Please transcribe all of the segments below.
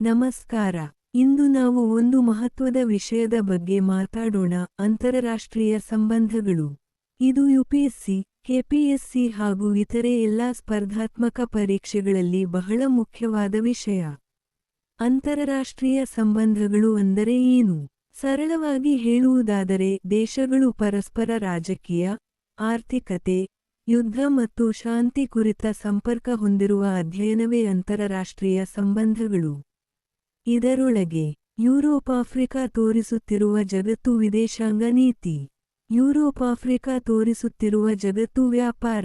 ನಮಸ್ಕಾರ. ಇಂದು ನಾವು ಒಂದು ಮಹತ್ವದ ವಿಷಯದ ಬಗ್ಗೆ ಮಾತಾಡೋಣ, ಅಂತರರಾಷ್ಟ್ರೀಯ ಸಂಬಂಧಗಳು. ಇದು ಯುಪಿಎಸ್ಸಿ, ಕೆಪಿಎಸ್ಸಿ ಹಾಗೂ ಇತರೆ ಎಲ್ಲಾ ಸ್ಪರ್ಧಾತ್ಮಕ ಪರೀಕ್ಷೆಗಳಲ್ಲಿ ಬಹಳ ಮುಖ್ಯವಾದ ವಿಷಯ. ಅಂತರರಾಷ್ಟ್ರೀಯ ಸಂಬಂಧಗಳು ಅಂದರೆ ಏನು? ಸರಳವಾಗಿ ಹೇಳುವುದಾದರೆ ದೇಶಗಳು ಪರಸ್ಪರ ರಾಜಕೀಯ, ಆರ್ಥಿಕತೆ, ಯುದ್ಧ ಮತ್ತು ಶಾಂತಿ ಕುರಿತ ಸಂಪರ್ಕ ಹೊಂದಿರುವ ಅಧ್ಯಯನವೇ ಅಂತರರಾಷ್ಟ್ರೀಯ ಸಂಬಂಧಗಳು. ಇದರೊಳಗೆ ಯುರೋಪ್-ಆಫ್ರಿಕಾ ತೋರಿಸುತ್ತಿರುವ ಜಗತ್ತು ವಿದೇಶಾಂಗ ನೀತಿ, ಯುರೋಪ್-ಆಫ್ರಿಕಾ ತೋರಿಸುತ್ತಿರುವ ಜಗತ್ತು ವ್ಯಾಪಾರ,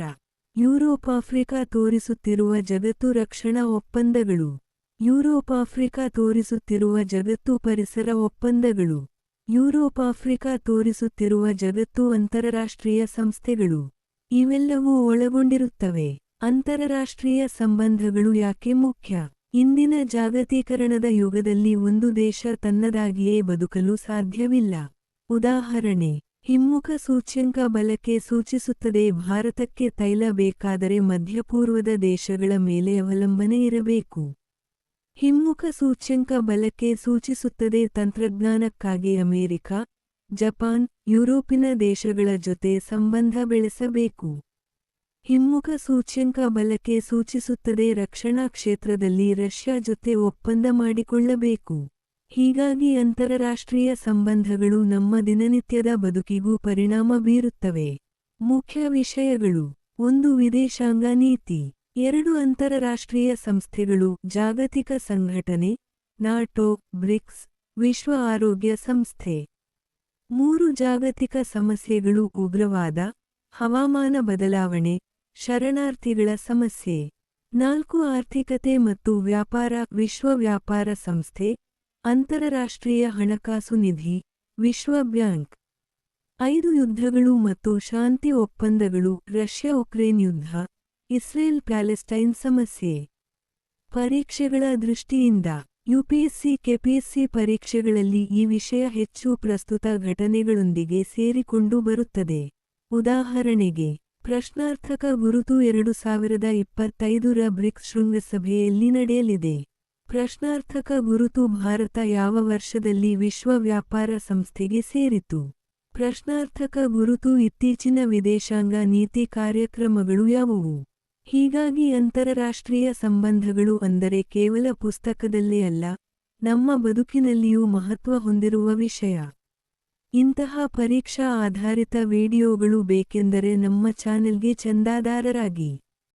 ಯುರೋಪ್-ಆಫ್ರಿಕಾ ತೋರಿಸುತ್ತಿರುವ ಜಗತ್ತು ರಕ್ಷಣಾ ಒಪ್ಪಂದಗಳು, ಯುರೋಪ್-ಆಫ್ರಿಕಾ ತೋರಿಸುತ್ತಿರುವ ಜಗತ್ತು ಪರಿಸರ ಒಪ್ಪಂದಗಳು, ಯುರೋಪ್-ಆಫ್ರಿಕಾ ತೋರಿಸುತ್ತಿರುವ ಜಗತ್ತು ಅಂತರರಾಷ್ಟ್ರೀಯ ಸಂಸ್ಥೆಗಳು. ಇವೆಲ್ಲವೂ ಒಳಗೊಂಡಿರುತ್ತವೆ. ಅಂತರರಾಷ್ಟ್ರೀಯ ಸಂಬಂಧಗಳು ಯಾಕೆ ಮುಖ್ಯ? ಇಂದಿನ ಜಾಗತೀಕರಣದ ಯುಗದಲ್ಲಿ ಒಂದು ದೇಶ ತನ್ನದಾಗಿಯೇ ಬದುಕಲು ಸಾಧ್ಯವಿಲ್ಲ. ಉದಾಹರಣೆ, ಹಿಮ್ಮುಖ ಸೂಚ್ಯಂಕ ಬಲಕ್ಕೆ ಸೂಚಿಸುತ್ತದೆ ಭಾರತಕ್ಕೆ ತೈಲ ಬೇಕಾದರೆ ಮಧ್ಯಪೂರ್ವದ ದೇಶಗಳ ಮೇಲೆ ಅವಲಂಬನೆ ಇರಬೇಕು. ಹಿಮ್ಮುಖ ಸೂಚ್ಯಂಕ ಬಲಕ್ಕೆ ಸೂಚಿಸುತ್ತದೆ ತಂತ್ರಜ್ಞಾನಕ್ಕಾಗಿ ಅಮೆರಿಕ, ಜಪಾನ್, ಯುರೋಪಿನ ದೇಶಗಳ ಜೊತೆ ಸಂಬಂಧ ಬೆಳೆಸಬೇಕು. ಹಿಮ್ಮುಖ ಸೂಚ್ಯಂಕ ಬಲಕ್ಕೆ ಸೂಚಿಸುತ್ತದೆ ರಕ್ಷಣಾ ಕ್ಷೇತ್ರದಲ್ಲಿ ರಷ್ಯಾ ಜೊತೆ ಒಪ್ಪಂದ ಮಾಡಿಕೊಳ್ಳಬೇಕು. ಹೀಗಾಗಿ ಅಂತರರಾಷ್ಟ್ರೀಯ ಸಂಬಂಧಗಳು ನಮ್ಮ ದಿನನಿತ್ಯದ ಬದುಕಿಗೂ ಪರಿಣಾಮ ಬೀರುತ್ತವೆ. ಮುಖ್ಯ ವಿಷಯಗಳು: 1. ವಿದೇಶಾಂಗ ನೀತಿ. 2. ಅಂತರರಾಷ್ಟ್ರೀಯ ಸಂಸ್ಥೆಗಳು, ಜಾಗತಿಕ ಸಂಘಟನೆ, ನಾಟೋ, ಬ್ರಿಕ್ಸ್, ವಿಶ್ವ ಆರೋಗ್ಯ ಸಂಸ್ಥೆ. 3. ಜಾಗತಿಕ ಸಮಸ್ಯೆಗಳು, ಉಗ್ರವಾದ, ಹವಾಮಾನ ಬದಲಾವಣೆ, ಶರಣಾರ್ಥಿಗಳ ಸಮಸ್ಯೆ. 4. ಆರ್ಥಿಕತೆ ಮತ್ತು ವ್ಯಾಪಾರ, ವಿಶ್ವ ವ್ಯಾಪಾರ ಸಂಸ್ಥೆ, ಅಂತರರಾಷ್ಟ್ರೀಯ ಹಣಕಾಸು ನಿಧಿ, ವಿಶ್ವ ಬ್ಯಾಂಕ್. 5. ಯುದ್ಧಗಳು ಮತ್ತು ಶಾಂತಿ ಒಪ್ಪಂದಗಳು, ರಷ್ಯಾ-ಉಕ್ರೇನ್ ಯುದ್ಧ, ಇಸ್ರೇಲ್ ಪ್ಯಾಲೆಸ್ಟೈನ್ ಸಮಸ್ಯೆ. ಪರೀಕ್ಷೆಗಳ ದೃಷ್ಟಿಯಿಂದ ಯುಪಿಎಸ್ಸಿ, ಕೆಪಿಎಸ್ಸಿ ಪರೀಕ್ಷೆಗಳಲ್ಲಿ ಈ ವಿಷಯ ಹೆಚ್ಚು ಪ್ರಸ್ತುತ ಘಟನೆಗಳೊಂದಿಗೆ ಸೇರಿಕೊಂಡು ಬರುತ್ತದೆ. ಉದಾಹರಣೆಗೆ, ಪ್ರಶ್ನಾರ್ಥಕ ಗುರುತು 2025ರ ಬ್ರಿಕ್ಸ್ ಶೃಂಗಸಭೆಯಲ್ಲಿ ನಡೆಯಲಿದೆ. ಪ್ರಶ್ನಾರ್ಥಕ ಗುರುತು ಭಾರತ ಯಾವ ವರ್ಷದಲ್ಲಿ ವಿಶ್ವ ವ್ಯಾಪಾರ ಸಂಸ್ಥೆಗೆ ಸೇರಿತು? ಪ್ರಶ್ನಾರ್ಥಕ ಗುರುತು ಇತ್ತೀಚಿನ ವಿದೇಶಾಂಗ ನೀತಿ ಕಾರ್ಯಕ್ರಮಗಳು ಯಾವುವು? ಹೀಗಾಗಿ ಅಂತರರಾಷ್ಟ್ರೀಯ ಸಂಬಂಧಗಳು ಅಂದರೆ ಕೇವಲ ಪುಸ್ತಕದಲ್ಲೇ ಅಲ್ಲ, ನಮ್ಮ ಬದುಕಿನಲ್ಲಿಯೂ ಮಹತ್ವ ಹೊಂದಿರುವ ವಿಷಯ. ಇಂತಹ ಪರೀಕ್ಷಾ ಆಧಾರಿತ ವಿಡಿಯೋಗಳು ಬೇಕೆಂದರೆ ನಮ್ಮ ಚಾನೆಲ್ಗೆ ಚಂದಾದಾರರಾಗಿ.